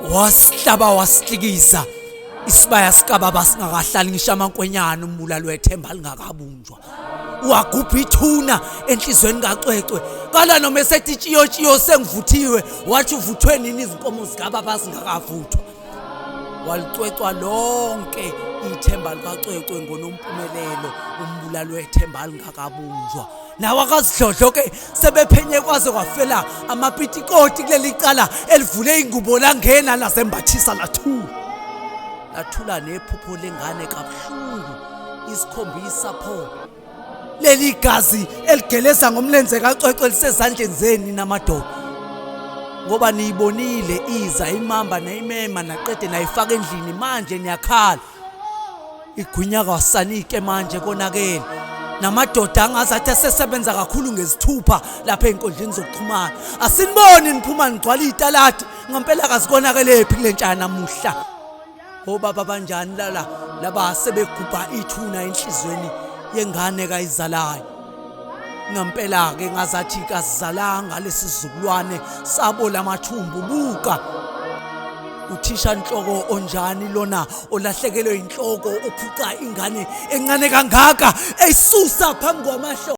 wasihlaba wasihlikiza isibaya sikababa singakahlali ngisho amankwenyana umbulali wethemba lingakabunjwa. Wagubha ithuna enhlizweni kaCwecwe kala noma esethi tshiyo sengivuthiwe wathi uvuthwe nini izinkomo zikababa zingakavuthwa. Walicwecwa lonke ithemba likaCwecwe ngonompumelelo umbulali wethemba lingakabunjwa. Nawe akazidlodlo ke sebephenye kwaze kwafela amapitikoti kuleli cala elivule ingubo langena lazembathisa lathula nephupho lengane kabuhlungu isikhombisa pho. Leli gazi eligeleza ngomlenze kaCwecwe lisezandleni zeni namadoda ngoba niyibonile iza imamba nayimema naqede nayifaka endlini manje niyakhala. Igwinya kasanike manje konakele namadoda angazathi asesebenza kakhulu ngezithupha lapha enkundleni zokuxhumana. Asiniboni niphuma nigcwala izitaladi ngempela kazikonakele phi kule ntshana namuhla. Obaba banjani laba sebegubha ithuna enhlizweni yengane kayizalayo. Ngempela ke ngazathi kazizalanga lesisizukulwane sabo lamathumbu. Buka uthisha inhloko onjani lona olahlekelwe inhloko ophuca ingane encane kangaka eyisusa phambi kwamahlo.